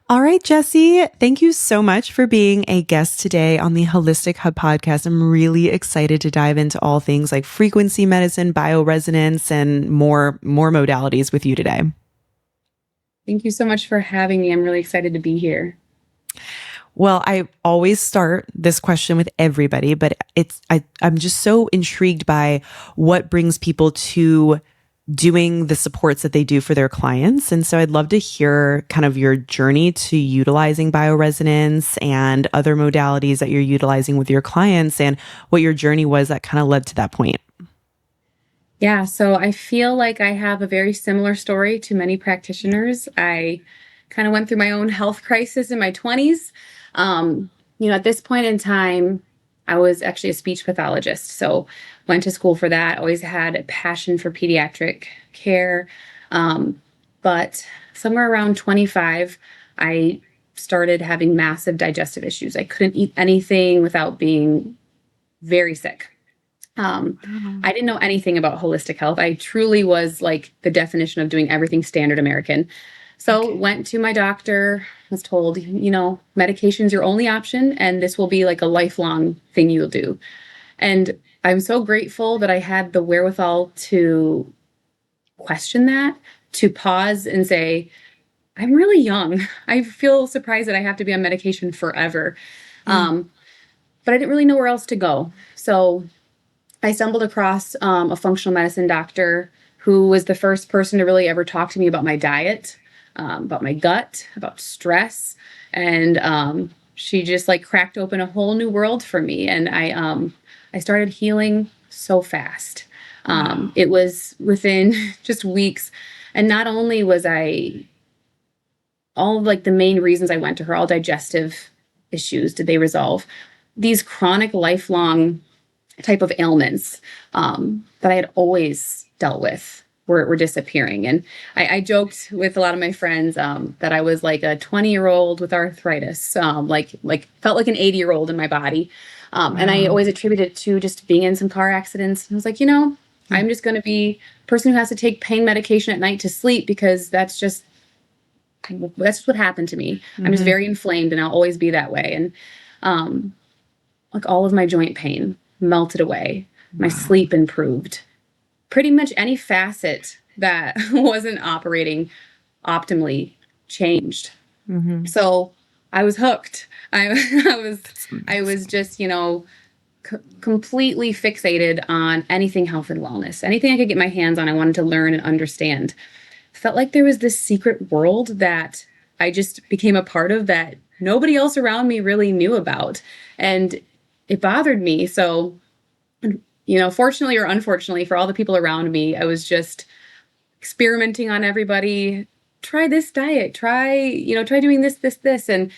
All right, Jessie, thank you so much for being a guest today on the Holistic Hub podcast. I'm really excited to dive into all things like frequency medicine, bioresonance, and more modalities with you today. Thank you so much for having me. I'm really excited to be here. Well, I always start this question with everybody, but I'm just so intrigued by what brings people to doing the supports that they do for their clients. And so I'd love to hear kind of your journey to utilizing bioresonance and other modalities that you're utilizing with your clients and what your journey was that kind of led to that point. Yeah, so I feel like I have a very similar story to many practitioners. I kind of went through my own health crisis in my 20s. At this point in time, I was actually a speech pathologist. So went to school for that, always had a passion for pediatric care. But somewhere around 25, I started having massive digestive issues. I couldn't eat anything without being very sick. I didn't know anything about holistic health. I truly was like the definition of doing everything standard American. So went to my doctor, was told, medication's your only option, and this will be like a lifelong thing you'll do. And I'm so grateful that I had the wherewithal to question that, to pause and say, I'm really young. I feel surprised that I have to be on medication forever. But I didn't really know where else to go. So I stumbled across a functional medicine doctor who was the first person to really ever talk to me about my diet, about my gut, about stress. And she just like cracked open a whole new world for me. And I started healing so fast. It was within just weeks. And not only was all of like the main reasons I went to her, all digestive issues, did they resolve? These chronic lifelong type of ailments that I had always dealt with were disappearing. And I joked with a lot of my friends that I was like a 20-year-old with arthritis, like felt like an 80-year-old in my body. And I always attributed it to just being in some car accidents. And I was like, I'm just going to be a person who has to take pain medication at night to sleep because that's just what happened to me. I'm just very inflamed and I'll always be that way. And like all of my joint pain melted away. My sleep improved. Pretty much any facet that wasn't operating optimally changed. So I was hooked. I was just, completely fixated on anything health and wellness. Anything I could get my hands on, I wanted to learn and understand. Felt like there was this secret world that I just became a part of that nobody else around me really knew about. And it bothered me. So, fortunately or unfortunately for all the people around me, I was just experimenting on everybody. Try this diet, try doing this. And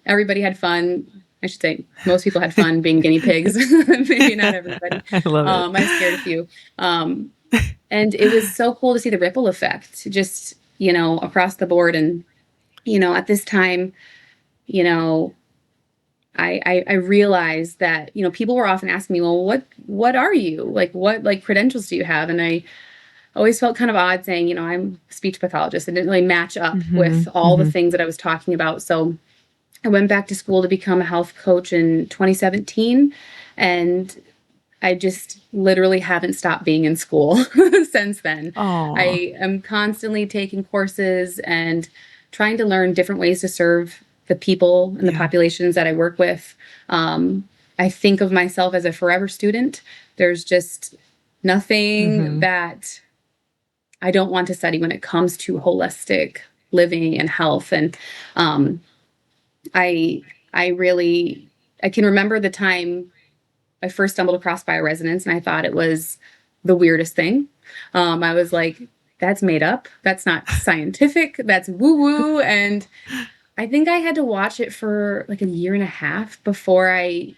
everybody had fun. I should say most people had fun being guinea pigs. Maybe not everybody. I love it. I scared a few. And it was so cool to see the ripple effect just, across the board. And, at this time, I realized that, people were often asking me, well, what are you? What credentials do you have? And I always felt kind of odd saying, I'm a speech pathologist. It didn't really match up with all the things that I was talking about. So I went back to school to become a health coach in 2017. And I just literally haven't stopped being in school since then. Aww. I am constantly taking courses and trying to learn different ways to serve the people and the populations that I work with. I think of myself as a forever student. There's just nothing that I don't want to study when it comes to holistic living and health. And I can remember the time I first stumbled across bioresonance and I thought it was the weirdest thing. I was like, that's made up. That's not scientific. That's woo-woo. And I think I had to watch it for like a year and a half before I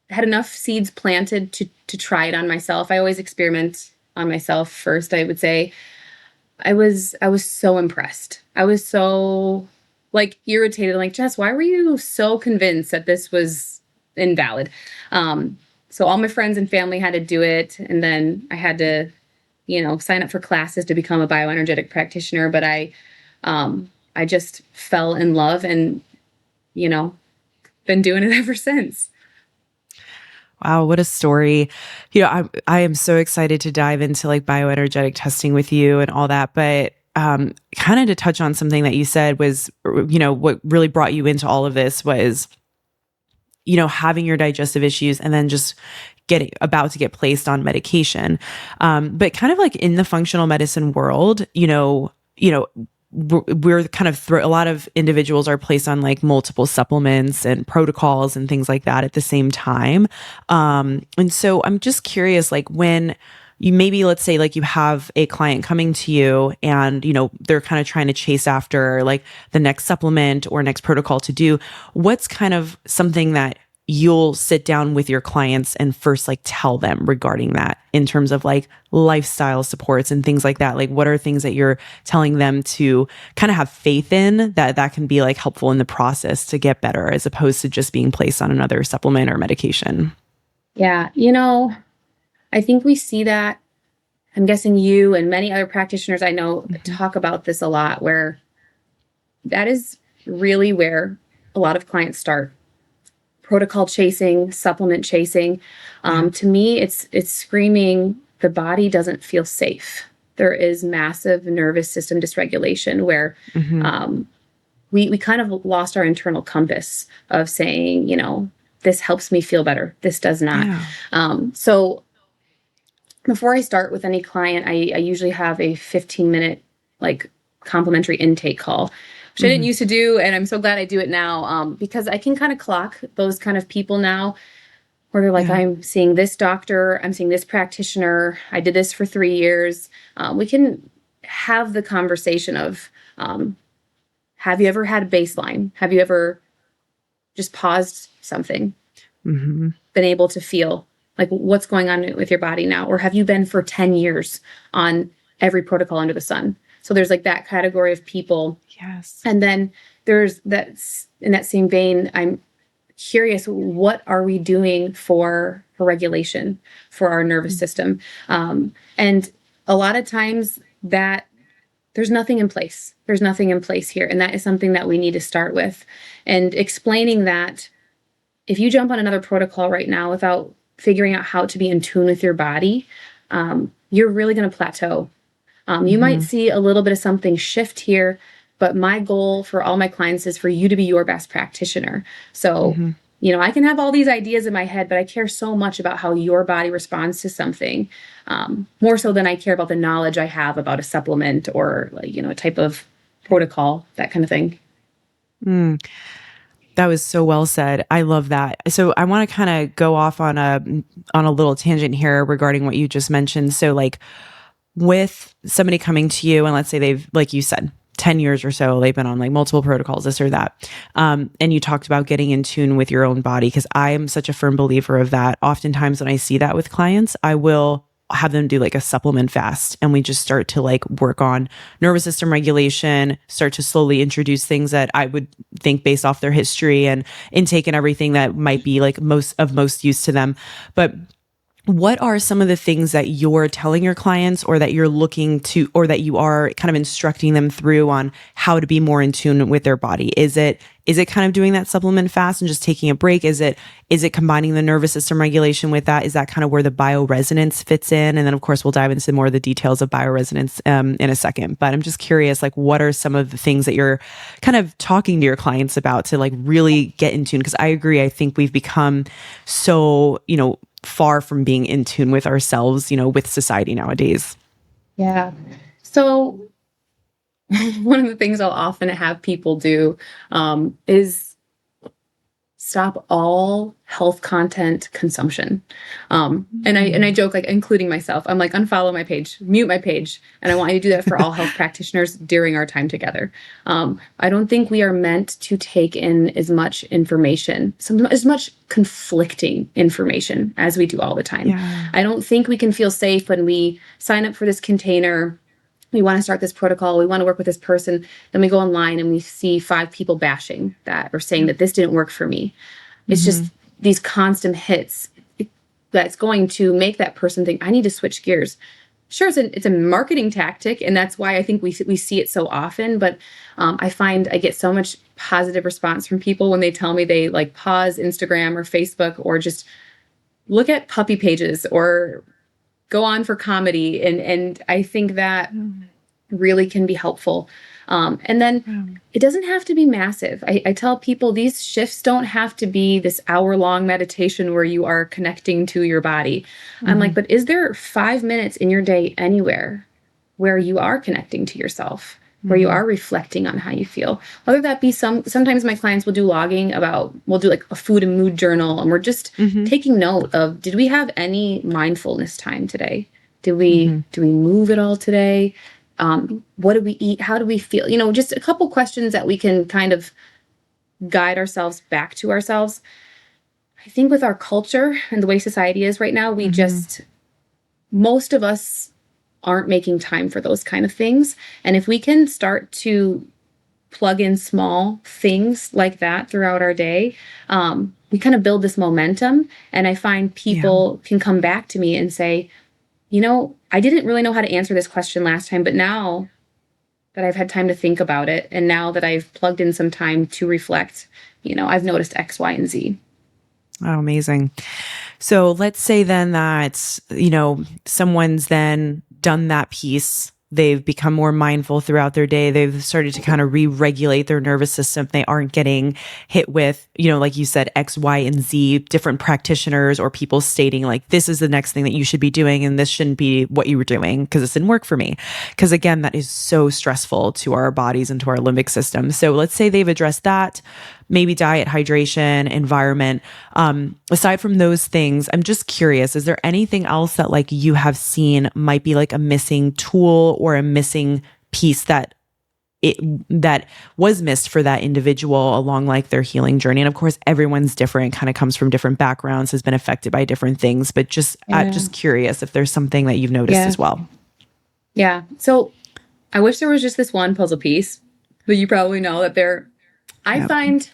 had enough seeds planted to try it on myself. I always experiment on myself first, I would say. I was so impressed. I was so like irritated. Like, Jess, why were you so convinced that this was invalid? So all my friends and family had to do it. And then I had to, sign up for classes to become a bioenergetic practitioner. But I I just fell in love and, been doing it ever since. Wow, what a story. I am so excited to dive into like bioenergetic testing with you and all that. But kind of to touch on something that you said was, what really brought you into all of this was, having your digestive issues and then just about to get placed on medication. But kind of like in the functional medicine world, we're kind of a lot of individuals are placed on like multiple supplements and protocols and things like that at the same time. And so I'm just curious, like when you maybe, let's say like you have a client coming to you and, they're kind of trying to chase after like the next supplement or next protocol to do, what's kind of something that you'll sit down with your clients and first like tell them regarding that in terms of like lifestyle supports and things like that? Like what are things that you're telling them to kind of have faith in that can be like helpful in the process to get better as opposed to just being placed on another supplement or medication? Yeah. I think we see that. I'm guessing you and many other practitioners I know talk about this a lot, where that is really where a lot of clients start. Protocol chasing, supplement chasing. To me, it's screaming the body doesn't feel safe. There is massive nervous system dysregulation where we kind of lost our internal compass of saying, this helps me feel better. This does not. Yeah. So before I start with any client, I usually have a 15-minute like complimentary intake call, which I didn't used to do. And I'm so glad I do it now, because I can kind of clock those kind of people now where they're like, I'm seeing this doctor, I'm seeing this practitioner, I did this for 3 years. We can have the conversation of, have you ever had a baseline? Have you ever just paused something, been able to feel like what's going on with your body now? Or have you been for 10 years on every protocol under the sun? So there's like that category of people. Yes. And then there's in that same vein, I'm curious, what are we doing for regulation for our nervous system? And a lot of times that there's nothing in place. There's nothing in place here. And that is something that we need to start with, and explaining that if you jump on another protocol right now without figuring out how to be in tune with your body, you're really going to plateau. You might see a little bit of something shift here, but my goal for all my clients is for you to be your best practitioner. So, I can have all these ideas in my head, but I care so much about how your body responds to something, more so than I care about the knowledge I have about a supplement or like, a type of protocol, that kind of thing. That was so well said. I love that. So I want to kind of go off on a little tangent here regarding what you just mentioned. So like with somebody coming to you and let's say they've, like you said, 10 years or so, they've been on like multiple protocols, this or that. And you talked about getting in tune with your own body, because I am such a firm believer of that. Oftentimes when I see that with clients, I will have them do like a supplement fast, and we just start to like work on nervous system regulation, start to slowly introduce things that I would think based off their history and intake and everything that might be like most use to them. But what are some of the things that you're telling your clients, or that you're looking to, or that you are kind of instructing them through on how to be more in tune with their body? Is it kind of doing that supplement fast and just taking a break? Is it combining the nervous system regulation with that? Is that kind of where the bioresonance fits in? And then of course we'll dive into more of the details of bioresonance in a second. But I'm just curious, like what are some of the things that you're kind of talking to your clients about to like really get in tune? Because I agree, I think we've become so, far from being in tune with ourselves, with society nowadays. Yeah. So one of the things I'll often have people do is stop all health content consumption. And I joke, like including myself, I'm like, unfollow my page, mute my page. And I want you to do that for all health practitioners during our time together. I don't think we are meant to take in as much information, as much conflicting information as we do all the time. Yeah. I don't think we can feel safe when we sign up for this container. We want to start this protocol. We want to work with this person. Then we go online and we see 5 people bashing that or saying that this didn't work for me. It's just these constant hits that's going to make that person think, I need to switch gears. sure, it's a marketing tactic, and that's why I think we see it so often. But I find I get so much positive response from people when they tell me they like pause Instagram or Facebook or just look at puppy pages or go on for comedy, and I think that really can be helpful. And then it doesn't have to be massive. I tell people these shifts don't have to be this hour-long meditation where you are connecting to your body. I'm like, but is there 5 minutes in your day anywhere where you are connecting to yourself, where you are reflecting on how you feel? Whether that be sometimes my clients will do logging we'll do like a food and mood journal, and we're just taking note of, did we have any mindfulness time today? Did we move at all today? What did we eat? How do we feel? Just a couple questions that we can kind of guide ourselves back to ourselves. I think with our culture and the way society is right now, most of us aren't making time for those kind of things. And if we can start to plug in small things like that throughout our day, we kind of build this momentum. And I find people can come back to me and say, I didn't really know how to answer this question last time, but now that I've had time to think about it, and now that I've plugged in some time to reflect, I've noticed X, Y, and Z. Oh, amazing. So let's say then that, someone's then done that piece. They've become more mindful throughout their day. They've started to kind of re-regulate their nervous system. They aren't getting hit with, like you said, X, Y, and Z, different practitioners or people stating like, this is the next thing that you should be doing, and this shouldn't be what you were doing because this didn't work for me. Because again, that is so stressful to our bodies and to our limbic system. So let's say they've addressed that, maybe diet, hydration, environment. Aside from those things, I'm just curious, is there anything else that like you have seen might be like a missing tool or a missing piece that was missed for that individual along like their healing journey? And of course, everyone's different, kind of comes from different backgrounds, has been affected by different things, but just curious if there's something that you've noticed as well. Yeah. So I wish there was just this one puzzle piece, but you probably know that I find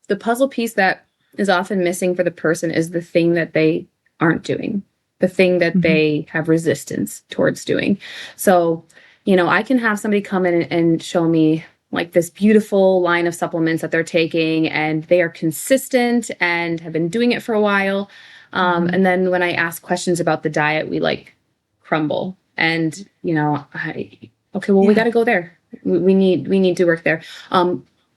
the puzzle piece that is often missing for the person is the thing that they aren't doing, the thing that they have resistance towards doing. So, I can have somebody come in and show me like this beautiful line of supplements that they're taking, and they are consistent and have been doing it for a while. And then when I ask questions about the diet, we like crumble. And, we got to go there. We need to work there.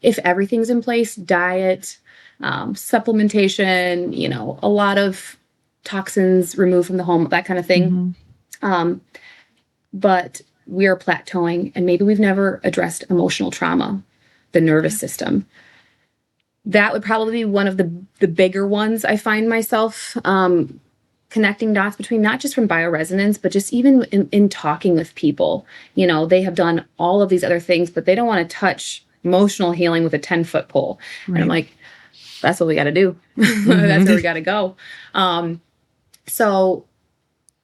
If everything's in place, diet, supplementation, a lot of toxins removed from the home, that kind of thing. But we are plateauing, and maybe we've never addressed emotional trauma, the nervous system. That would probably be one of the bigger ones I find myself connecting dots between, not just from bioresonance, but just even in talking with people. They have done all of these other things, but they don't want to touch emotional healing with a 10-foot pole. Right. And I'm like, that's what we got to do. That's where we got to go. So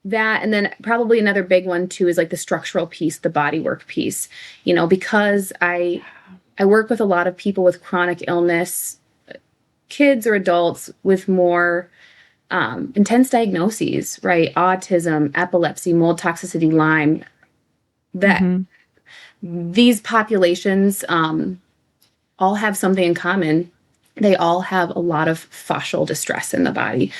that, and then probably another big one too is like the structural piece, the bodywork piece, because I work with a lot of people with chronic illness, kids or adults with more intense diagnoses, right? Autism, epilepsy, mold toxicity, Lyme, that these populations all have something in common. They all have a lot of fascial distress in the body.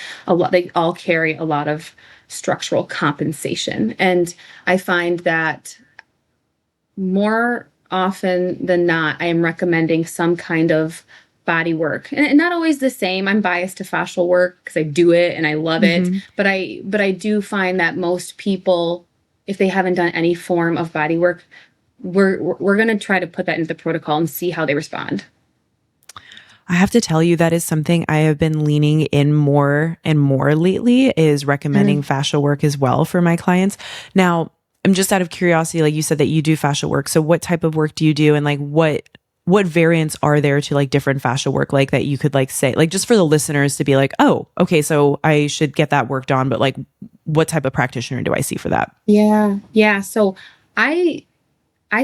They all carry a lot of structural compensation. And I find that more often than not, I am recommending some kind of body work, and not always the same. I'm biased to fascial work because I do it and I love it. But I do find that most people, if they haven't done any form of body work, we're going to try to put that into the protocol and see how they respond. I have to tell you, that is something I have been leaning in more and more lately, is recommending fascial work as well for my clients. Now, I'm just out of curiosity, like you said that you do fascial work. So what type of work do you do? And like what variants are there to like different fascial work, like that you could like say, like just for the listeners to be like, oh, okay, so I should get that work done, but like what type of practitioner do I see for that? Yeah. So I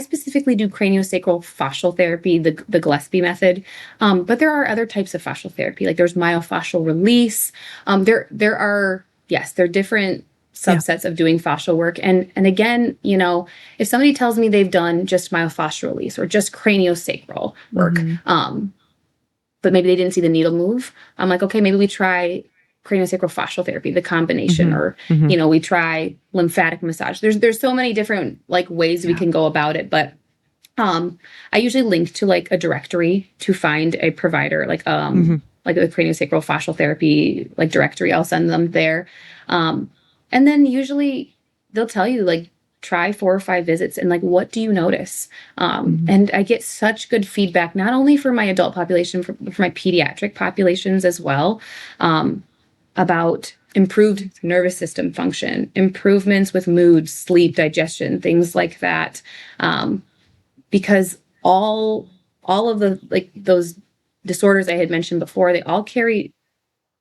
specifically do craniosacral fascial therapy, the Gillespie method. But there are other types of fascial therapy, like there's myofascial release. There are different Yeah. subsets of doing fascial work. And again, you know, if somebody tells me they've done just myofascial release or just craniosacral work, but maybe they didn't see the needle move, I'm like, okay, maybe we try craniosacral fascial therapy, the combination, or, you know, we try lymphatic massage. There's so many different like ways we can go about it. But I usually link to like a directory to find a provider, like the craniosacral fascial therapy like directory. I'll send them there. And then usually they'll tell you like try 4 or 5 visits and like what do you notice? And I get such good feedback not only for my adult population, for my pediatric populations as well, about improved nervous system function, improvements with mood, sleep, digestion, things like that. Because all of the like those disorders I had mentioned before, they all carry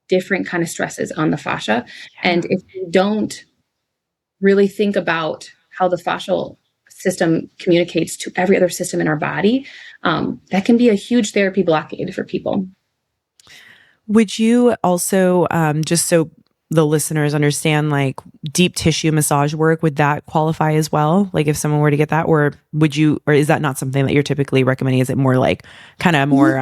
different kind of stresses on the fascia. And if you don't really think about how the fascial system communicates to every other system in our body, that can be a huge therapy blockade for people. Would you also, just so the listeners understand, like deep tissue massage work, would that qualify as well? Like if someone were to get that, or would you, or is that not something that you're typically recommending? Is it more like kind of more,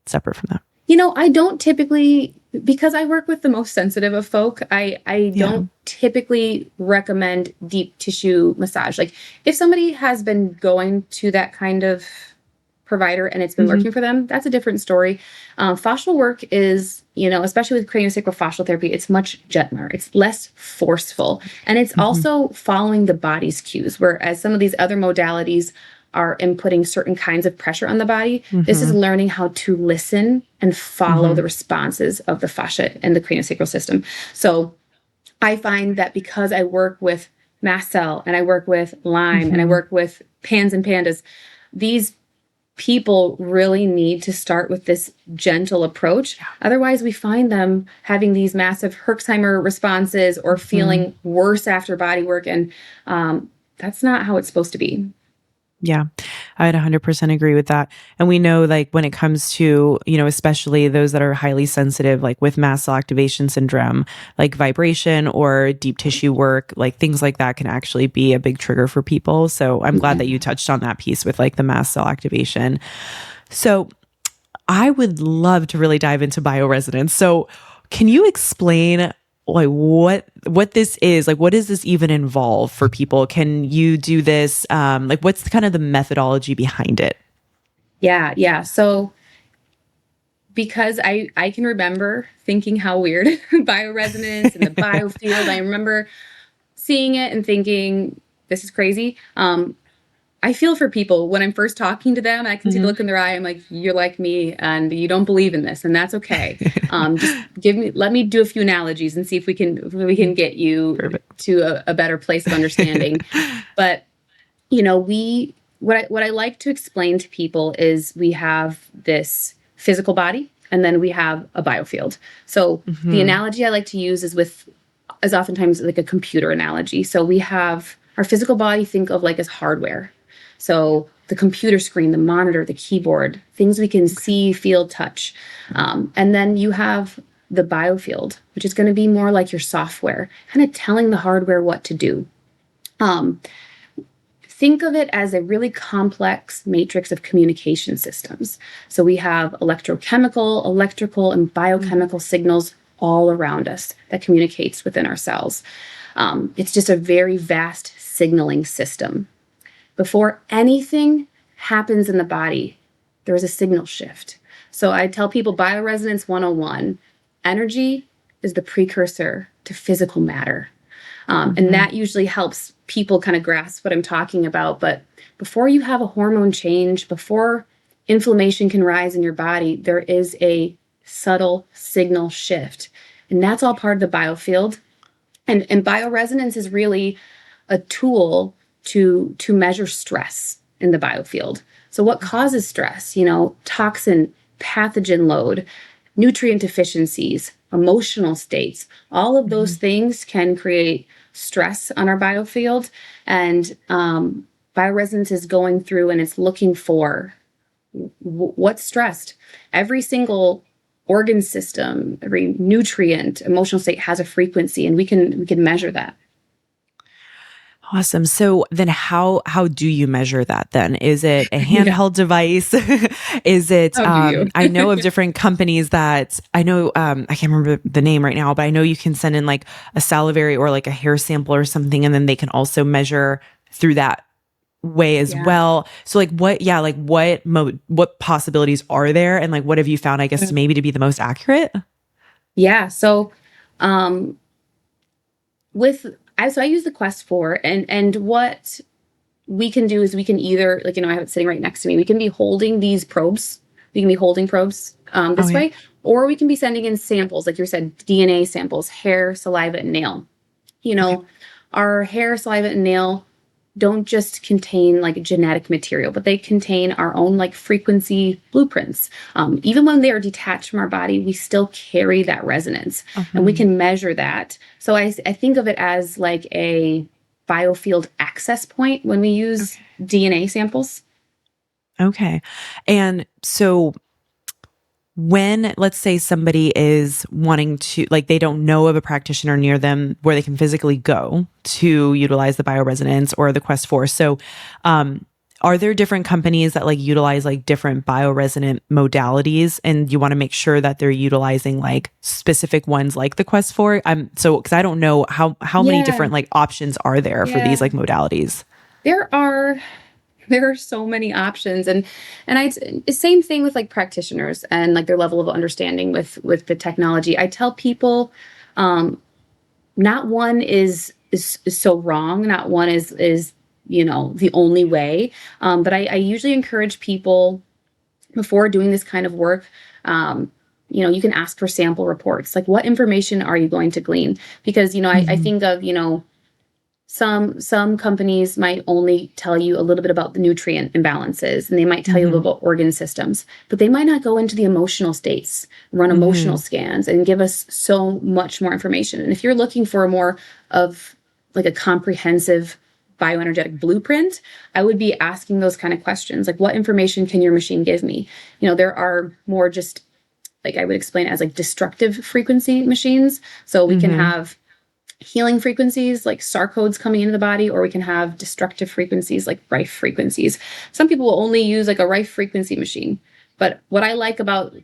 separate from that? You know, I don't typically, because I work with the most sensitive of folk, I don't typically recommend deep tissue massage. Like if somebody has been going to that kind of provider and it's been working for them, that's a different story. Fascial work is, you know, especially with craniosacral fascial therapy, it's much gentler, it's less forceful, and it's also following the body's cues, whereas some of these other modalities are inputting certain kinds of pressure on the body. This is learning how to listen and follow the responses of the fascia and the craniosacral system. So I find that because I work with mast cell and I work with Lyme and I work with PANS and PANDAS, these people really need to start with this gentle approach. Otherwise, we find them having these massive Herxheimer responses or feeling worse after body work. And that's not how it's supposed to be. Yeah, I'd 100% agree with that. And we know, like, when it comes to, you know, especially those that are highly sensitive, like with mast cell activation syndrome, like vibration or deep tissue work, like things like that can actually be a big trigger for people. So I'm glad that you touched on that piece with like the mast cell activation. So I would love to really dive into bioresonance. So can you explain like what this is? Like what does this even involve for people? Can you do this? Like what's kind of the methodology behind it? Yeah. So because I can remember thinking how weird bioresonance and the biofield, I remember seeing it and thinking, this is crazy. I feel for people when I'm first talking to them. I can see the look in their eye. I'm like, you're like me and you don't believe in this, and that's okay. Just let me do a few analogies and see if we can get you to a better place of understanding. But you know, what I like to explain to people is we have this physical body and then we have a biofield. So the analogy I like to use is oftentimes like a computer analogy. So we have our physical body, think of like as hardware. So the computer screen, the monitor, the keyboard, things we can see, feel, touch. And then you have the biofield, which is going to be more like your software, kind of telling the hardware what to do. Think of it as a really complex matrix of communication systems. So we have electrochemical, electrical, and biochemical signals all around us that communicates within our cells. It's just a very vast signaling system. Before anything happens in the body, there is a signal shift. So I tell people Bioresonance 101, energy is the precursor to physical matter. And that usually helps people kind of grasp what I'm talking about. But before you have a hormone change, before inflammation can rise in your body, there is a subtle signal shift. And that's all part of the biofield. And bioresonance is really a tool to measure stress in the biofield. So what causes stress? You know, toxin, pathogen load, nutrient deficiencies, emotional states, all of those things can create stress on our biofield. And bioresonance is going through and it's looking for what's stressed. Every single organ system, every nutrient, emotional state has a frequency, and we can measure that. Awesome. So then how do you measure that then? Is it a Yeah. handheld device? Is it How do you? I know of different companies that I know I can't remember the name right now, but I know you can send in like a salivary or like a hair sample or something, and then they can also measure through that way as Yeah. well. So like what possibilities are there, and like what have you found, I guess, maybe to be the most accurate? Yeah. So, um, so I use the Quest 4, and what we can do is we can either, like, I have it sitting right next to me. We can be holding these probes. We can be holding probes Oh this yeah. way, or we can be sending in samples, like you said, DNA samples, hair, saliva, and nail. You Okay. know, our hair, saliva, and nail don't just contain like genetic material, but they contain our own like frequency blueprints. Even when they are detached from our body, we still carry that resonance, and we Mhm. can measure that. So I think of it as like a biofield access point when we use Okay. DNA samples. Okay. And so when, let's say somebody is wanting to, like, they don't know of a practitioner near them where they can physically go to utilize the bioresonance or the Quest 4. So, are there different companies that like utilize like different bioresonant modalities, and you want to make sure that they're utilizing like specific ones like the Quest 4? So because I don't know how many Yeah, different like options are there for these yeah. like modalities. There are there are so many options, and I same thing with like practitioners and like their level of understanding with the technology. I tell people, um, not one is so wrong. Not one is the only way. But I usually encourage people before doing this kind of work. You can ask for sample reports. Like, what information are you going to glean? Because I Hmm. think of some companies might only tell you a little bit about the nutrient imbalances, and they might tell you a Hmm. little about organ systems, but they might not go into the emotional states, run emotional Hmm. scans, and give us so much more information. And if you're looking for more of like a comprehensive bioenergetic blueprint, I would be asking those kind of questions, like, what information can your machine give me? There are more, just like I would explain it as, like, destructive frequency machines. So we can Hmm. have healing frequencies like SAR codes coming into the body, or we can have destructive frequencies like Rife frequencies. Some people will only use like a Rife frequency machine. But what I like about,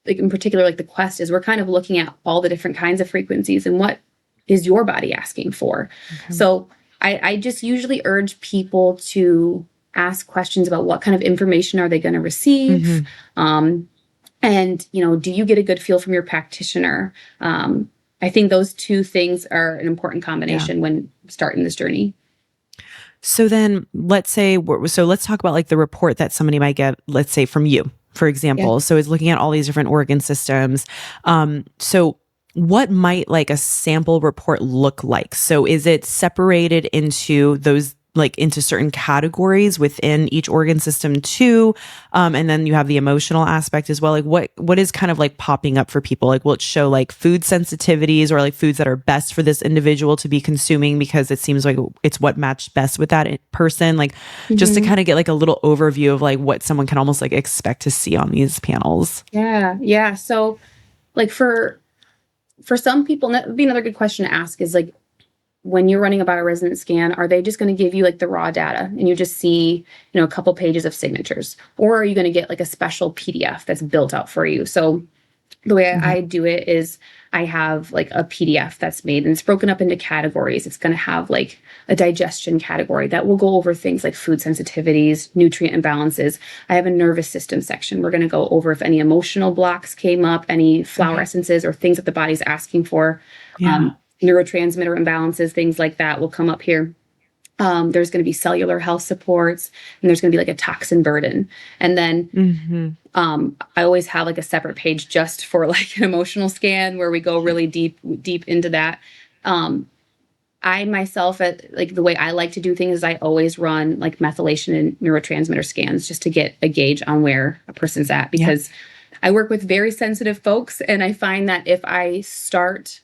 like, in particular, like the Quest, is we're kind of looking at all the different kinds of frequencies and what is your body asking for. Okay. So I just usually urge people to ask questions about what kind of information are they going to receive. Hmm. Um, and, do you get a good feel from your practitioner? I think those two things are an important Yeah. combination when starting this journey. So then let's talk about like the report that somebody might get, let's say from you, for Yeah. example. So it's looking at all these different organ systems. So what might like a sample report look like? So is it separated into those, like into certain categories within each organ system too? And then you have the emotional aspect as well. Like what is kind of like popping up for people? Like will it show like food sensitivities or like foods that are best for this individual to be consuming because it seems like it's what matched best with that person? Like just to Hmm. kind of get like a little overview of like what someone can almost like expect to see on these panels. Yeah. Yeah. So, like, for some people, and that would be another good question to ask, is like, when you're running a bioresonance scan, are they just going to give you like the raw data and you just see, a couple pages of signatures? Or are you going to get like a special PDF that's built out for you? So the way Okay. I do it is I have like a PDF that's made, and it's broken up into categories. It's going to have like a digestion category that will go over things like food sensitivities, nutrient imbalances. I have a nervous system section. We're going to go over if any emotional blocks came up, any flower Okay. essences or things that the body's asking for. Yeah. Neurotransmitter imbalances, things like that will come up here. There's going to be cellular health supports, and there's going to be like a toxin burden. And then Hmm. I always have like a separate page just for like an emotional scan where we go Yeah. really deep into that. Um, I myself, like, the way I like to do things is I always run like methylation and neurotransmitter scans just to get a gauge on where a person's at, Yeah. because I work with very sensitive folks, and I find that if I start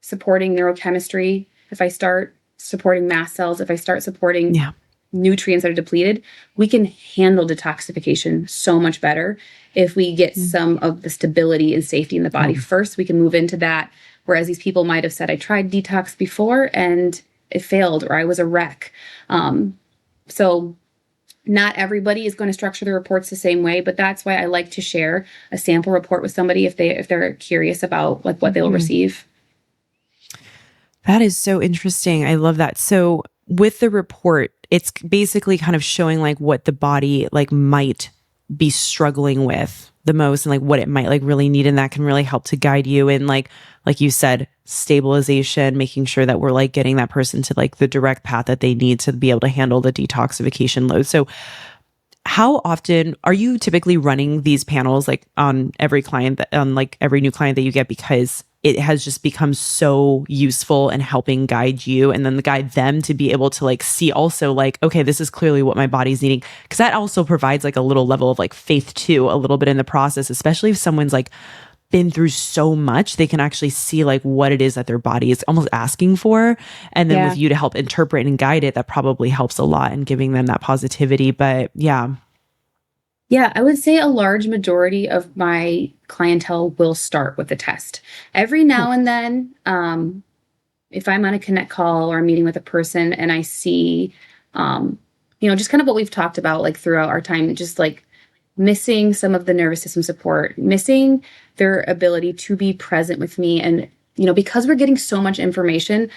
supporting neurochemistry, if I start supporting mast cells, if I start supporting Yeah. nutrients that are depleted, we can handle detoxification so much better if we get some of the stability and safety in the body first. We can move into that. Whereas these people might have said, I tried detox before and it failed, or I was a wreck. So not everybody is going to structure the reports the same way, but that's why I like to share a sample report with somebody if they're curious about like what they'll receive. That is so interesting. I love that. So with the report, it's basically kind of showing like what the body like might be struggling with the most and like what it might like really need. And that can really help to guide you in like you said, stabilization, making sure that we're like getting that person to like the direct path that they need to be able to handle the detoxification load. So how often are you typically running these panels like on every client that on like every new client that you get, because it has just become so useful in helping guide you and then guide them to be able to like see also like, okay, this is clearly what my body's needing. Cause that also provides like a little level of like faith too, a little bit in the process, especially if someone's like been through so much, they can actually see like what it is that their body is almost asking for. And then with you to help interpret and guide it, that probably helps a lot in giving them that positivity. But yeah. Yeah, I would say a large majority of my clientele will start with a test. Every now and then, if I'm on a connect call or a meeting with a person and I see, just kind of what we've talked about like throughout our time, just like missing some of the nervous system support, missing their ability to be present with me. And, because we're getting so much information,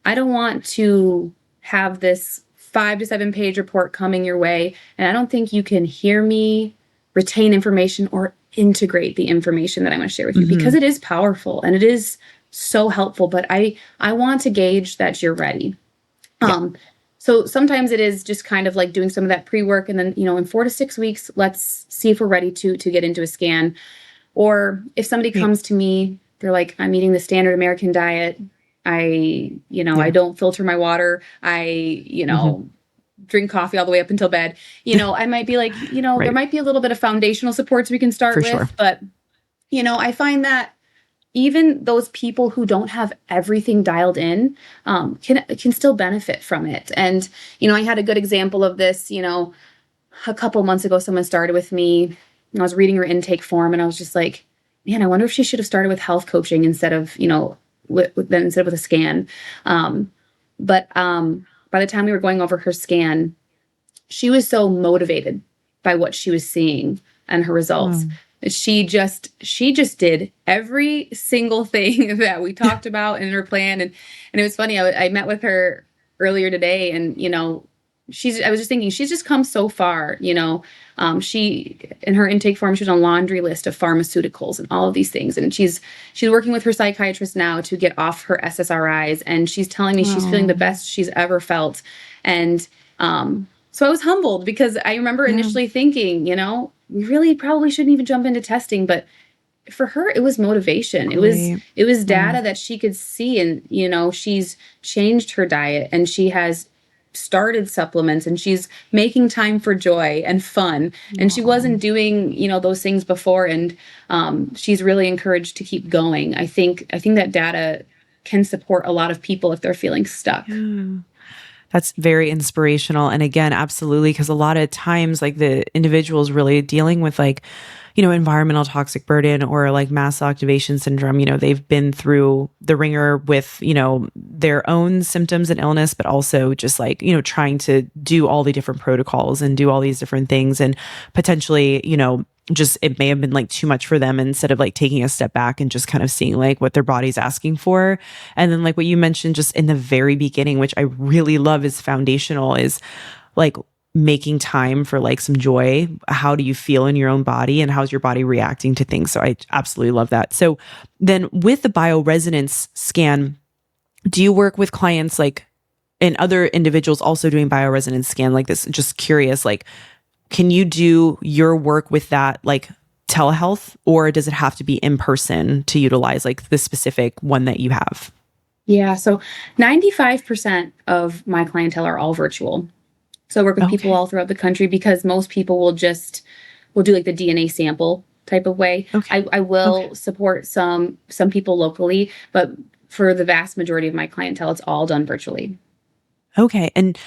I don't want to have this 5 to 7 page report coming your way. And I don't think you can hear me, retain information, or integrate the information that I'm going to share with you, because it is powerful and it is so helpful. But I want to gauge that you're ready. So sometimes it is just kind of like doing some of that pre-work. And then, in 4 to 6 weeks, let's see if we're ready to get into a scan. Or if somebody comes to me, they're like, I'm eating the standard American diet. I don't filter my water. I, drink coffee all the way up until bed. I might be like, there might be a little bit of foundational supports we can start with. Sure. But, I find that even those people who don't have everything dialed in can still benefit from it. And, I had a good example of this, a couple months ago, someone started with me and I was reading her intake form and I was just like, man, I wonder if she should have started with health coaching instead of, with a scan. But by the time we were going over her scan, she was so motivated by what she was seeing and her results. She just did every single thing that we talked about in her plan. And it was funny. I met with her earlier today and, I was just thinking, she's just come so far, she, in her intake form, she's on a laundry list of pharmaceuticals and all of these things. And she's working with her psychiatrist now to get off her SSRIs. And she's telling me she's feeling the best she's ever felt. And, so I was humbled because I remember initially thinking, we really probably shouldn't even jump into testing, but for her, it was motivation. Great. It was data that she could see. And, she's changed her diet and she has started supplements and she's making time for joy and fun. And she wasn't doing, those things before. And she's really encouraged to keep going. I think that data can support a lot of people if they're feeling stuck. That's very inspirational. And again, absolutely. Because a lot of times like the individual's really dealing with like, environmental toxic burden or like mast cell activation syndrome. They've been through the ringer with, their own symptoms and illness, but also just like, trying to do all the different protocols and do all these different things. And potentially, just it may have been like too much for them instead of like taking a step back and just kind of seeing like what their body's asking for. And then like what you mentioned just in the very beginning, which I really love is foundational, is like making time for like some joy. How do you feel in your own body and how's your body reacting to things? So I absolutely love that. So then with the bioresonance scan, do you work with clients like and other individuals also doing bioresonance scan like this? Just curious, like, can you do your work with that like telehealth, or does it have to be in person to utilize like the specific one that you have? Yeah. So 95% of my clientele are all virtual. So I work with people all throughout the country because most people will do like the DNA sample type of way. I will support some people locally, but for the vast majority of my clientele, it's all done virtually. Okay. And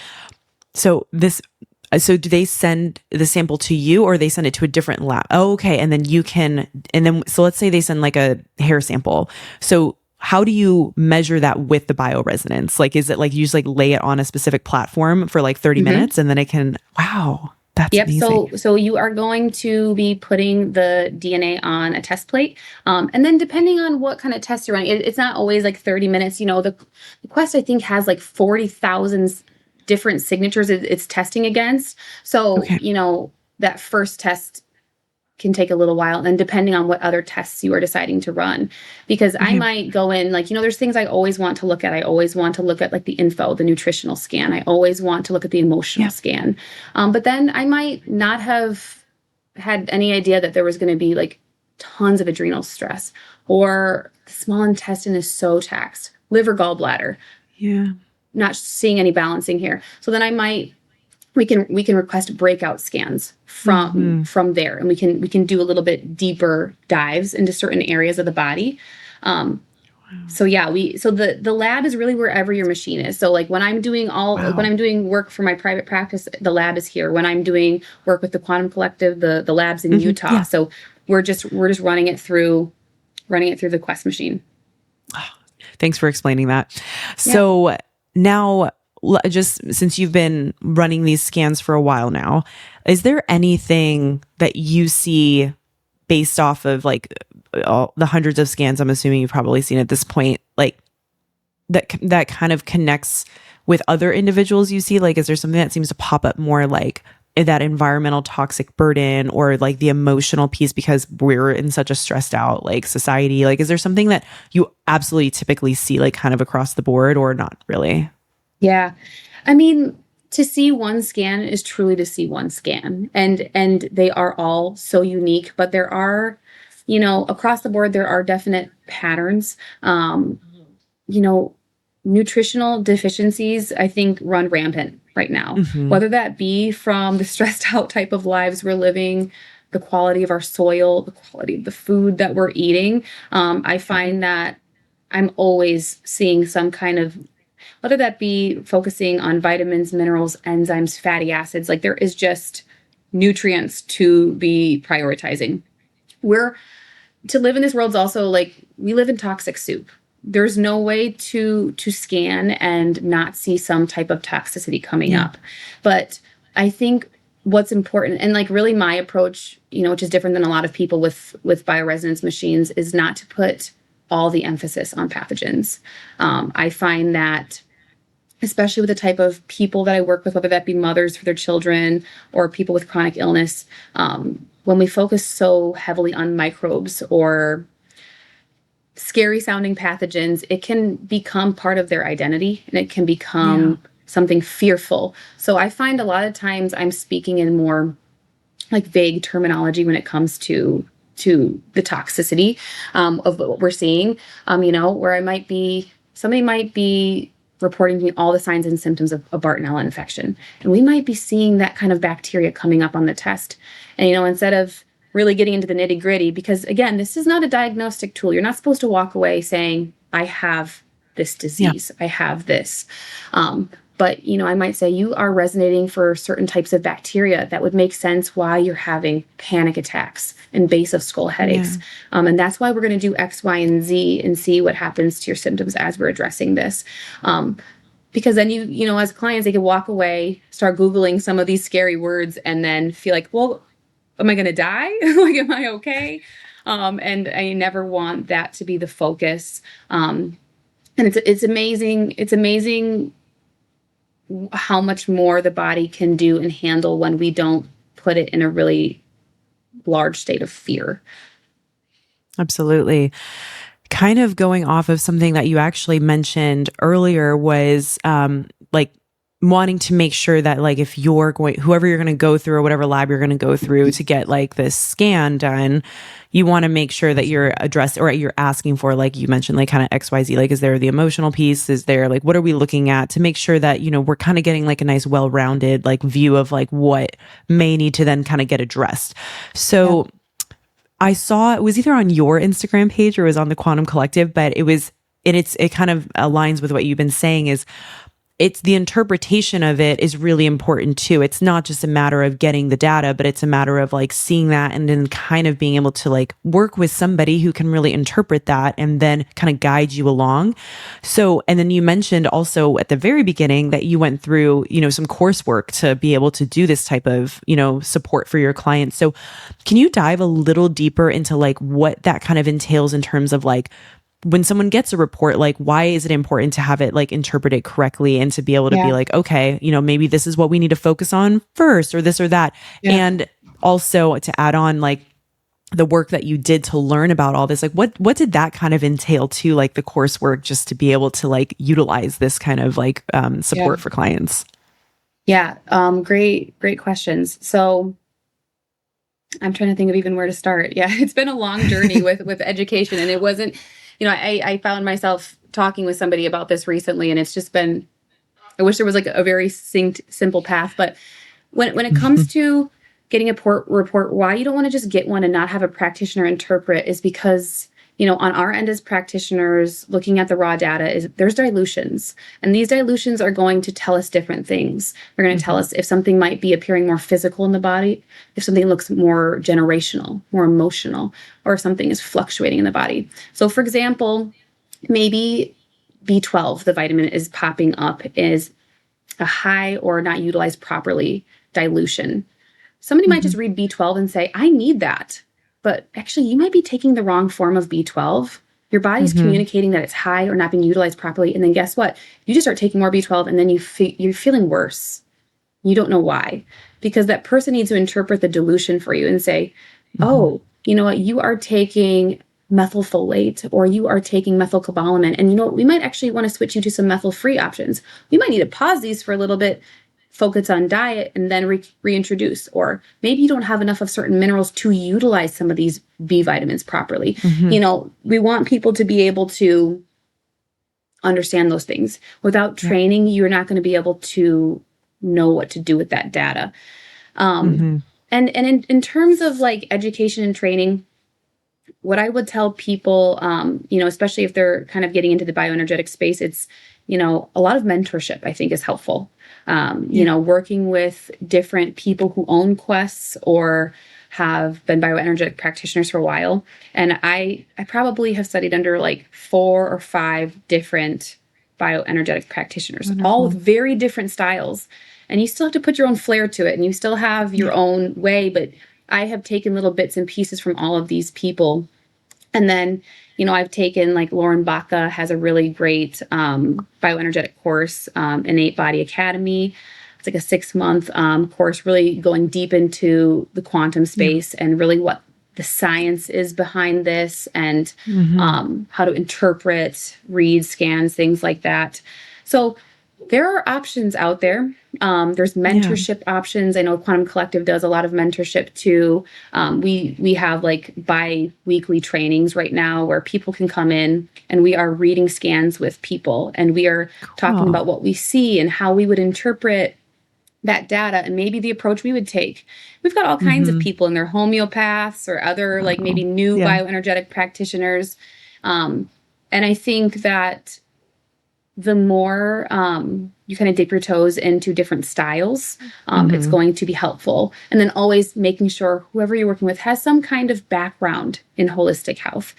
So do they send the sample to you or they send it to a different lab? Oh, okay. And then so let's say they send like a hair sample. So how do you measure that with the bioresonance? Like, is it like you just like lay it on a specific platform for like 30 minutes and then it can, wow, that's Yep. amazing. So you are going to be putting the DNA on a test plate. And then depending on what kind of test you're running, it's not always like 30 minutes. The Quest, I think, has like 40,000 different signatures it's testing against. So, Okay. that first test can take a little while, and depending on what other tests you are deciding to run, because I Okay. might go in like, there's things I always want to look at. I always want to look at like the info, the nutritional scan. I always want to look at the emotional scan. But then I might not have had any idea that there was going to be like tons of adrenal stress, or the small intestine is so taxed, liver, gallbladder, Yeah. not seeing any balancing here. So then we can request breakout scans from there, and we can do a little bit deeper dives into certain areas of the body. So yeah, the lab is really wherever your machine is. So like when I'm doing when I'm doing work for my private practice, the lab is here. When I'm doing work with the Quantum Collective, the lab's in Utah. Yeah. So we're just running it through the Quest machine. Thanks for explaining that. So now, just since you've been running these scans for a while now, is there anything that you see based off of like all the hundreds of scans I'm assuming you've probably seen at this point, like that kind of connects with other individuals you see? Like, is there something that seems to pop up more, like that environmental toxic burden or like the emotional piece because we're in such a stressed out like society? Like, is there something that you absolutely typically see like kind of across the board or not really? Yeah. I mean, to see one scan is truly to see one scan, and they are all so unique, but there are, across the board, there are definite patterns. Nutritional deficiencies, I think, run rampant right now, whether that be from the stressed out type of lives we're living, the quality of our soil, the quality of the food that we're eating. I find that I'm always seeing some kind of, whether that be focusing on vitamins, minerals, enzymes, fatty acids, like there is just nutrients to be prioritizing. To live in this world is also like, we live in toxic soup. There's no way to scan and not see some type of toxicity coming up. But I think what's important, and like really my approach, which is different than a lot of people with bioresonance machines, is not to put all the emphasis on pathogens. I find that, especially with the type of people that I work with, whether that be mothers for their children or people with chronic illness, when we focus so heavily on microbes or scary sounding pathogens, it can become part of their identity and it can become something fearful. So I find a lot of times I'm speaking in more like vague terminology when it comes to the toxicity of what we're seeing, where somebody might be reporting to me all the signs and symptoms of a Bartonella infection. And we might be seeing that kind of bacteria coming up on the test. And, instead of really getting into the nitty gritty, because again, this is not a diagnostic tool. You're not supposed to walk away saying, I have this disease, I have this. But, I might say you are resonating for certain types of bacteria. That would make sense why you're having panic attacks and base of skull headaches. And that's why we're going to do X, Y, and Z and see what happens to your symptoms as we're addressing this. Because then as clients, they can walk away, start Googling some of these scary words, and then feel like, well, am I going to die? Like, am I okay? And I never want that to be the focus. And it's amazing. It's amazing how much more the body can do and handle when we don't put it in a really large state of fear. Absolutely. Kind of going off of something that you actually mentioned earlier was like wanting to make sure that like if whoever you're going to go through or whatever lab you're going to go through to get like this scan done, you want to make sure that you're addressed or you're asking for, like you mentioned, like kind of XYZ, like is there the emotional piece? Is there like, what are we looking at to make sure that, we're kind of getting like a nice well-rounded like view of like what may need to then kind of get addressed. So I saw it was either on your Instagram page or it was on the Quantum Collective, but it kind of aligns with what you've been saying is it's the interpretation of it is really important too. It's not just a matter of getting the data, but it's a matter of like seeing that and then kind of being able to like work with somebody who can really interpret that and then kind of guide you along. So, and then you mentioned also at the very beginning that you went through, some coursework to be able to do this type of, support for your clients. So can you dive a little deeper into like what that kind of entails in terms of like, when someone gets a report, like why is it important to have it like interpreted correctly and to be able to be Yeah. like, okay, maybe this is what we need to focus on first or this or that. Yeah. And also to add on like the work that you did to learn about all this, like what did that kind of entail to like the coursework just to be able to like utilize this kind of like support for clients? Yeah. Great questions. So I'm trying to think of even where to start. Yeah. It's been a long journey with education, and it wasn't, I found myself talking with somebody about this recently, and it's just been, I wish there was like a very succinct, simple path. But when it comes to getting a report, why you don't want to just get one and not have a practitioner interpret is because, on our end as practitioners, looking at the raw data, is there's dilutions. And these dilutions are going to tell us different things. They're going to tell us if something might be appearing more physical in the body, if something looks more generational, more emotional, or if something is fluctuating in the body. So for example, maybe B12, the vitamin is popping up, is a high or not utilized properly dilution. Somebody might just read B12 and say, I need that. But actually, you might be taking the wrong form of B12. Your body's communicating that it's high or not being utilized properly. And then guess what? You just start taking more B12 and then you're feeling worse. You don't know why. Because that person needs to interpret the dilution for you and say, oh, you know what? You are taking methylfolate or you are taking methylcobalamin. And we might actually want to switch you to some methyl-free options. We might need to pause these for a little bit, focus on diet, and then reintroduce. Or maybe you don't have enough of certain minerals to utilize some of these B vitamins properly. We want people to be able to understand those things. Without training, you're not going to be able to know what to do with that data. And in terms of like education and training, what I would tell people, especially if they're kind of getting into the bioenergetic space, it's, a lot of mentorship, I think, is helpful. Working with different people who own quests or have been bioenergetic practitioners for a while. And I probably have studied under like 4 or 5 different bioenergetic practitioners, all with very different styles. And you still have to put your own flair to it, and you still have your own way. But I have taken little bits and pieces from all of these people. And then, I've taken like Lauren Baca has a really great bioenergetic course, Innate Body Academy. It's like a 6-month course, really going deep into the quantum space and really what the science is behind this and how to interpret, read, scans, things like that. So there are options out there. There's mentorship options. I know Quantum Collective does a lot of mentorship too. We have like bi-weekly trainings right now where people can come in and we are reading scans with people and we are talking about what we see and how we would interpret that data and maybe the approach we would take. We've got all kinds of people and they're homeopaths or other like maybe new bioenergetic practitioners. And I think that the more you kind of dip your toes into different styles, it's going to be helpful. And then always making sure whoever you're working with has some kind of background in holistic health.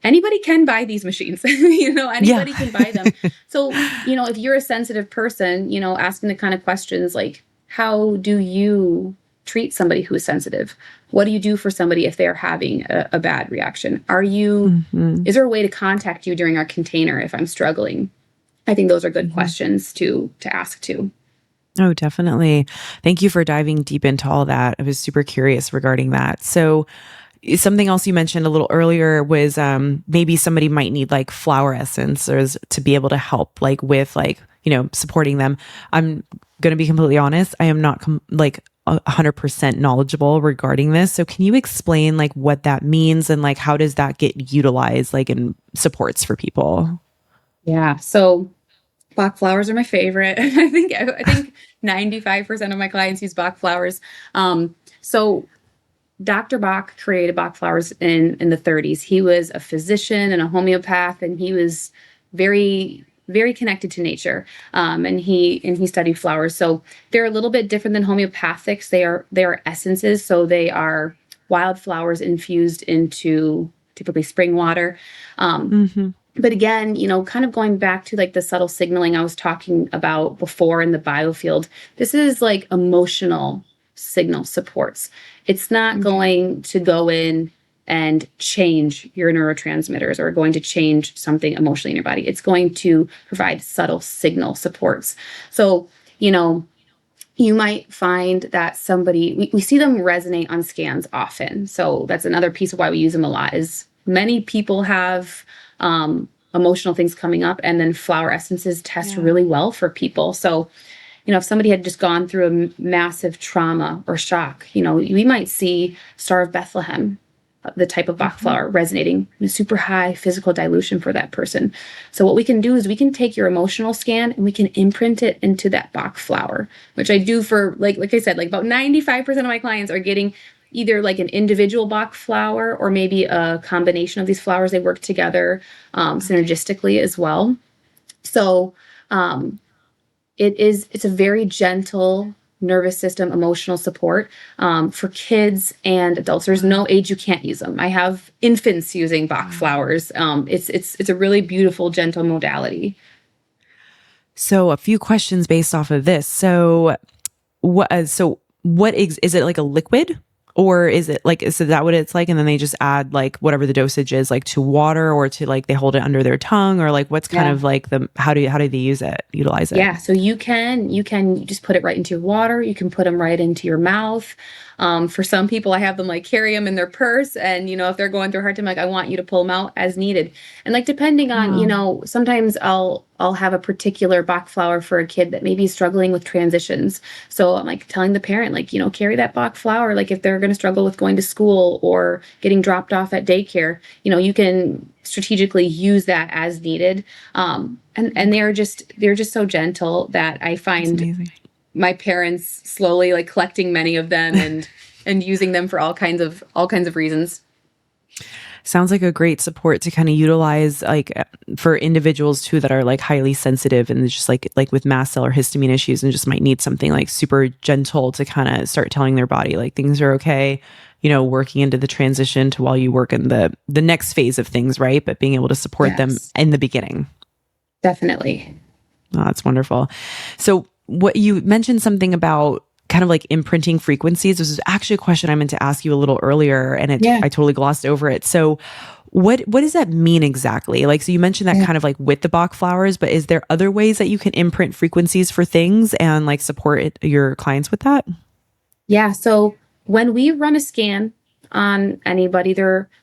Anybody can buy these machines, anybody can buy them. So, if you're a sensitive person, asking the kind of questions like, how do you treat somebody who is sensitive? What do you do for somebody if they are having a bad reaction? Is there a way to contact you during our container if I'm struggling? I think those are good questions to ask too. Oh, definitely. Thank you for diving deep into all that. I was super curious regarding that. So something else you mentioned a little earlier was maybe somebody might need like flower essence or to be able to help like with like, supporting them. I'm going to be completely honest. I am not 100% knowledgeable regarding this. So can you explain like what that means and like how does that get utilized like in supports for people? Yeah. So Bach flowers are my favorite. I think 95% of my clients use Bach flowers. So Dr. Bach created Bach flowers in the 30s. He was a physician and a homeopath, and he was very very connected to nature. And he studied flowers. So they're a little bit different than homeopathics. They are essences. So they are wildflowers infused into typically spring water. But again, kind of going back to like the subtle signaling I was talking about before in the biofield, this is like emotional signal supports. It's not going to go in and change your neurotransmitters or going to change something emotionally in your body. It's going to provide subtle signal supports. So, you might find that somebody, we see them resonate on scans often. So that's another piece of why we use them a lot is many people have emotional things coming up, and then flower essences test really well for people. So, if somebody had just gone through a massive trauma or shock, we might see Star of Bethlehem, the type of Bach flower, resonating in a super high physical dilution for that person. So what we can do is we can take your emotional scan and we can imprint it into that Bach flower, which I do for, like I said, like about 95% of my clients are getting either like an individual Bach flower or maybe a combination of these flowers. They work together synergistically as well. So it's a very gentle nervous system, emotional support for kids and adults. There's no age you can't use them. I have infants using Bach flowers. It's a really beautiful, gentle modality. So a few questions based off of this. So what is it like a liquid? Or is it like, is that what it's like? And then they just add like whatever the dosage is, like to water, or to like they hold it under their tongue, or like what's kind of like how do they utilize it? Yeah. So you can just put it right into your water. You can put them right into your mouth. For some people, I have them like carry them in their purse. And, if they're going through a hard time, like I want you to pull them out as needed. And like, depending on, sometimes I'll have a particular Bach flower for a kid that maybe is struggling with transitions. So I'm like telling the parent, like, carry that Bach flower. Like if they're going to struggle with going to school or getting dropped off at daycare, you can strategically use that as needed. And they're just so gentle that I find my parents slowly like collecting many of them and using them for all kinds of reasons. Sounds like a great support to kind of utilize, like for individuals too that are like highly sensitive and just like with mast cell or histamine issues, and just might need something like super gentle to kind of start telling their body like things are okay, working into the transition to while you work in the next phase of things, right? But being able to support them in the beginning. Definitely. Oh, that's wonderful. So what you mentioned something about kind of like imprinting frequencies. This is actually a question I meant to ask you a little earlier, and I totally glossed over it. So what does that mean exactly? Like, so you mentioned that kind of like with the Bach flowers, but is there other ways that you can imprint frequencies for things and like support your clients with that? Yeah. So when we run a scan on anybody,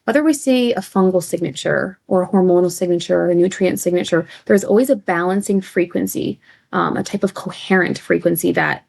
whether we see a fungal signature or a hormonal signature or a nutrient signature, there's always a balancing frequency, a type of coherent frequency that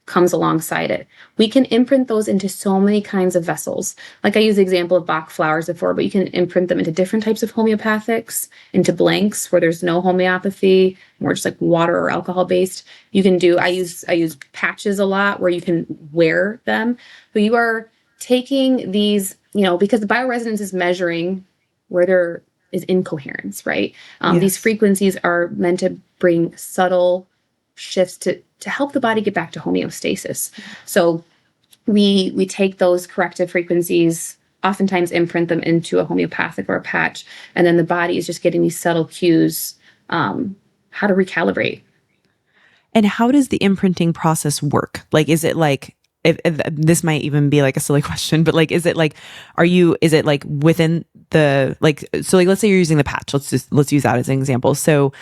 comes alongside it. We can imprint those into so many kinds of vessels. Like I used the example of Bach flowers before, but you can imprint them into different types of homeopathics, into blanks where there's no homeopathy, more just like water or alcohol based. You can do, I use patches a lot where you can wear them. But you are taking these, because the bioresonance is measuring where there is incoherence, right? These frequencies are meant to bring subtle shifts to help the body get back to homeostasis. So we take those corrective frequencies, oftentimes imprint them into a homeopathic or a patch, and then the body is just getting these subtle cues how to recalibrate. And how does the imprinting process work? Like, is it like, if this might even be like a silly question, but like, is it like within the, like, so like, let's say you're using the patch. Let's use that as an example. So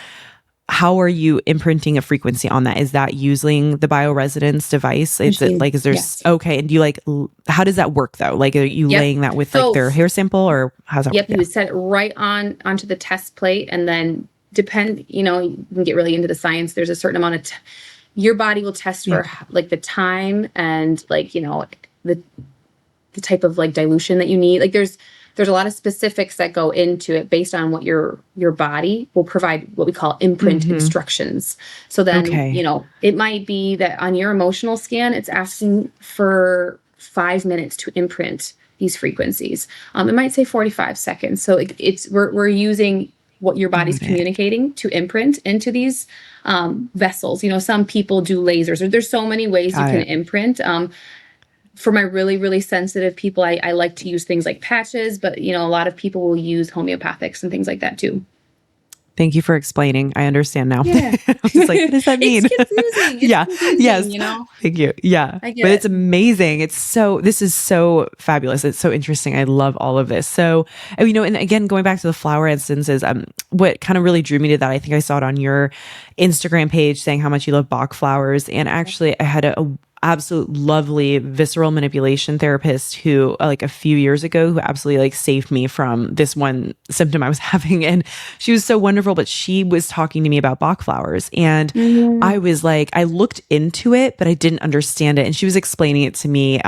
how are you imprinting a frequency on that? Is that using the bioresonance device? Is it like, is there, okay. And do you like, how does that work though? Like, are you laying that with like their hair sample, or how's that work? You would set it right onto the test plate, and then you can get really into the science. There's a certain amount of, your body will test for like the time and like, the type of like dilution that you need. Like there's a lot of specifics that go into it based on what your body will provide, what we call imprint instructions. So then, it might be that on your emotional scan, it's asking for 5 minutes to imprint these frequencies. It might say 45 seconds. So we're using what your body's communicating to imprint into these vessels. You know, some people do lasers, or there's so many ways you can imprint. For my really, really sensitive people, I like to use things like patches, but you know, a lot of people will use homeopathics and things like that too. Thank you for explaining. I understand now. Yeah. I was like, what does that mean? It's confusing. It's confusing, Yes. you know? Thank you. Yeah. I get But it. it's amazing. This is so fabulous. It's so interesting. I love all of this. So, you know, and again, going back to the flower instances, what kind of really drew me to that, I think I saw it on your Instagram page saying how much you love Bach flowers. And actually I had a absolute lovely visceral manipulation therapist who like a few years ago who absolutely like saved me from this one symptom I was having. And she was so wonderful, but she was talking to me about Bach flowers. And I was like, I looked into it, but I didn't understand it. And she was explaining it to me.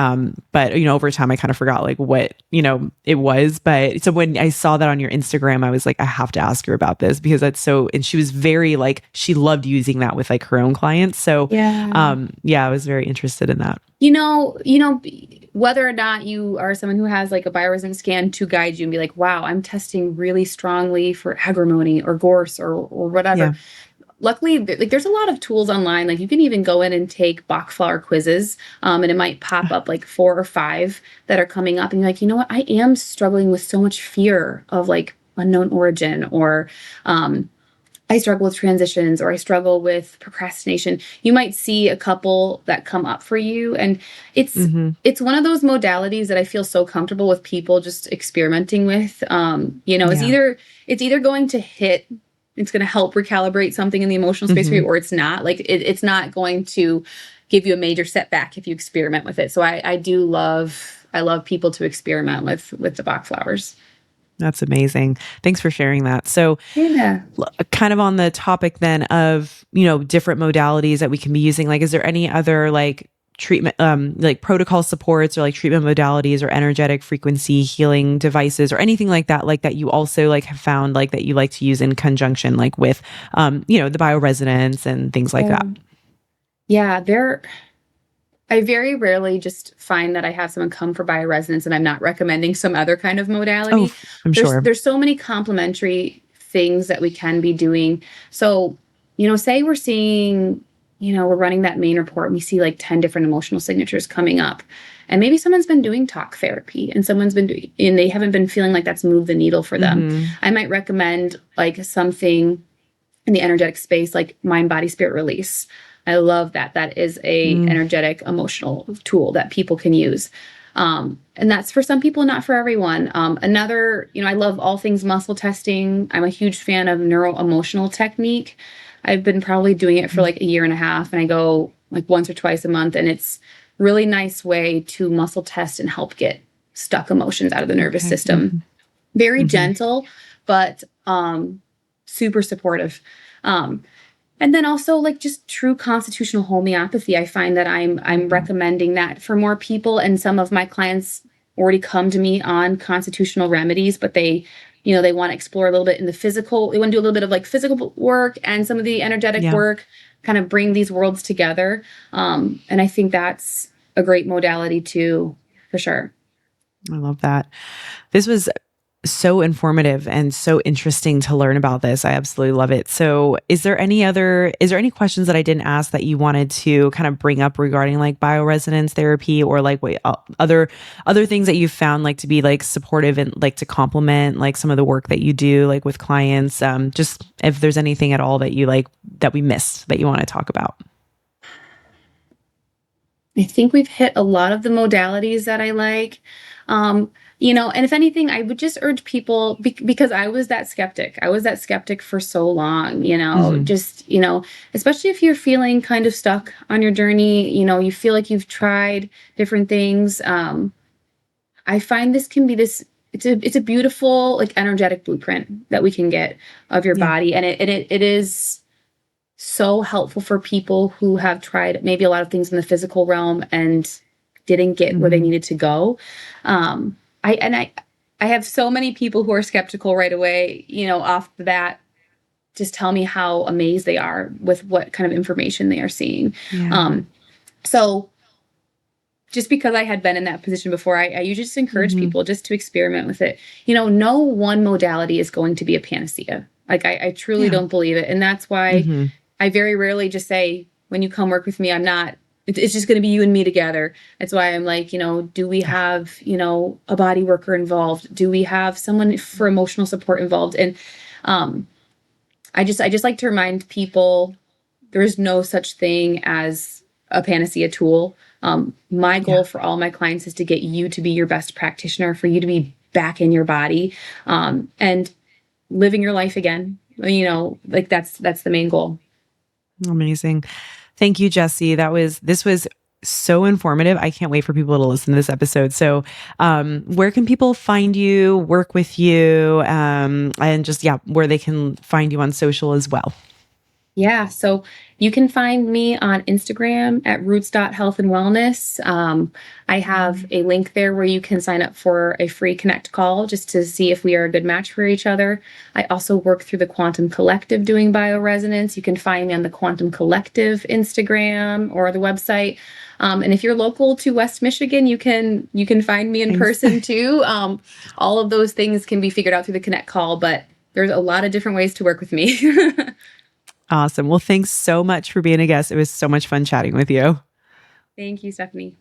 But you know, over time I kind of forgot like what, you know, it was. But so when I saw that on your Instagram, I was like, I have to ask her about this because that's so, and she was very like, she loved using that with like her own clients. So yeah, I was very interested in that. You know, whether or not you are someone who has like a bioresonance scan to guide you and be like, wow, I'm testing really strongly for agrimony or gorse or whatever. Yeah. Luckily, like there's a lot of tools online. Like you can even go in and take Bach flower quizzes, and it might pop up like 4 or 5 that are coming up, and you're like, you know what, I am struggling with so much fear of like unknown origin, or I struggle with transitions, or I struggle with procrastination. You might see a couple that come up for you. And it's one of those modalities that I feel so comfortable with people just experimenting with. You know, it's either going to hit, it's going to help recalibrate something in the emotional space for you, or it's not. Like it's not going to give you a major setback if you experiment with it. So I love people to experiment with the Bach flowers. That's amazing. Thanks for sharing that. So kind of on the topic then of, you know, different modalities that we can be using, like, is there any other like treatment, like protocol supports or like treatment modalities or energetic frequency healing devices or anything like that you also like have found like that you like to use in conjunction, like with, you know, the bioresonance and things like that? Yeah, I very rarely just find that I have someone come for bioresonance and I'm not recommending some other kind of modality. Oh, I'm sure. There's so many complementary things that we can be doing. So, you know, say we're seeing, you know, we're running that main report and we see like 10 different emotional signatures coming up. And maybe someone's been doing talk therapy and someone's been doing, and they haven't been feeling like that's moved the needle for them. I might recommend like something in the energetic space, like mind, body, spirit release. I love that. That is a energetic, emotional tool that people can use. And that's for some people, not for everyone. Another, you know, I love all things muscle testing. I'm a huge fan of neuro-emotional technique. I've been probably doing it for like a year and a half, and I go like once or twice a month, and it's really nice way to muscle test and help get stuck emotions out of the nervous system. Very gentle, but super supportive. And then also like just true constitutional homeopathy. I find that I'm recommending that for more people, and some of my clients already come to me on constitutional remedies, but they, you know, they want to explore a little bit in the physical. They want to do a little bit of like physical work and some of the energetic work, kind of bring these worlds together. And I think that's a great modality too, for sure. I love that. This was so informative and so interesting to learn about this. I absolutely love it. So is there any questions that I didn't ask that you wanted to kind of bring up regarding like bioresonance therapy, or like other things that you found like to be like supportive and like to complement like some of the work that you do like with clients? Just if there's anything at all that you like that we missed that you want to talk about. I think we've hit a lot of the modalities that I like. You know, and if anything, I would just urge people, because I was that skeptic. I was that skeptic for so long, you know, just, you know, especially if you're feeling kind of stuck on your journey, you know, you feel like you've tried different things. I find this can be it's a beautiful, like energetic blueprint that we can get of your body. And it is so helpful for people who have tried maybe a lot of things in the physical realm and didn't get where they needed to go. I have so many people who are skeptical right away, you know, off the bat, just tell me how amazed they are with what kind of information they are seeing. So just because I had been in that position before, I usually just encourage people just to experiment with it. You know, no one modality is going to be a panacea. Like I truly Yeah. don't believe it. And that's why Hmm. I very rarely just say, when you come work with me, I'm not, it's just going to be you and me together. That's why I'm like, do we Yeah. have, a body worker involved? Do we have someone for emotional support involved? And um, I just like to remind people there is no such thing as a panacea tool. My Yeah. goal for all my clients is to get you to be your best practitioner, for you to be back in your body, and living your life again. Like that's the main goal. Amazing. Thank you, Jessie. This was so informative. I can't wait for people to listen to this episode. So, where can people find you, work with you, and just, yeah, where they can find you on social as well? Yeah, so you can find me on Instagram at roots.health and wellness. I have a link there where you can sign up for a free connect call just to see if we are a good match for each other. I also work through the Quantum Collective doing bioresonance. You can find me on the Quantum Collective Instagram or the website. And if you're local to West Michigan, you can find me in Thanks. person too. All of those things can be figured out through the connect call, but there's a lot of different ways to work with me. Awesome. Well, thanks so much for being a guest. It was so much fun chatting with you. Thank you, Stephanie.